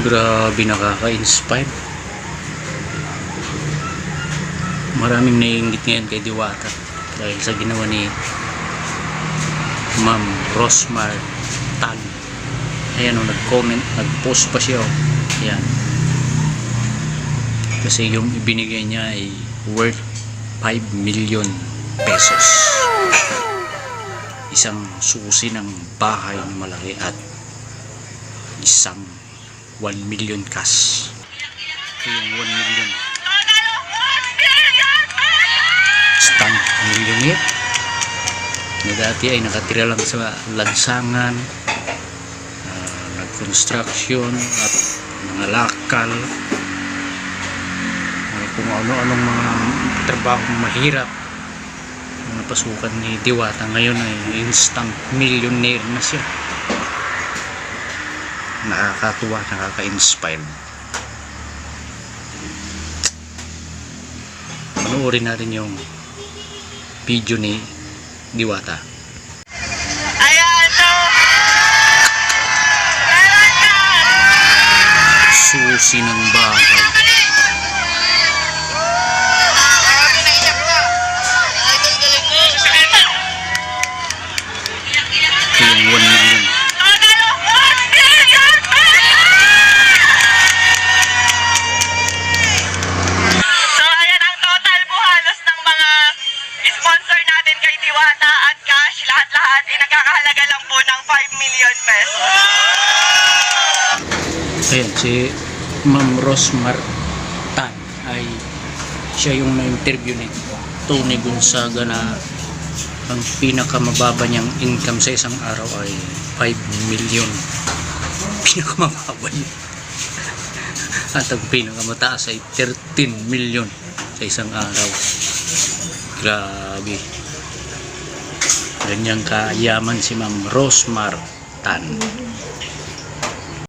Grabe, nakaka-inspire. Maraming naiinggit ngayon kay Diwata dahil sa ginawa ni Ma'am Rosmar Tan. Ayan o, nag-comment, nag-post pa siya o. Ayan. Kasi yung ibinigay niya ay worth 5 million pesos. Isang susi ng bahay na malaki at isang 1 million cash. Ito yung 1 million. Stand millionaire na dati ay nakatira lang sa lansangan, nag-construction at nangalakal, kung ano-anong mga trabaho mahirap na napasukan ni Diwata. Ngayon ay instant millionaire na siya. Nakakatuwa, nakaka-inspire. Panoorin natin yung video ni Diwata. Ayan, so Susi ng bahay. Ito yung 1 million. So ayan ang total po halos ng mga sponsor natin kay Diwata at cash, lahat-lahat ay nagkakahalaga lang po ng 5 million pesos. Ayan, si Ma'am Rosmar Tan ay siya yung na-interview ni Tony Gonzaga na ang pinakamababa niyang income sa isang araw ay 5 million. Pinakamababa niya. At ang pinakamataas ay 13 million sa isang araw. Grabe. Ganyang kayaman si Ma'am Rosmar Tan.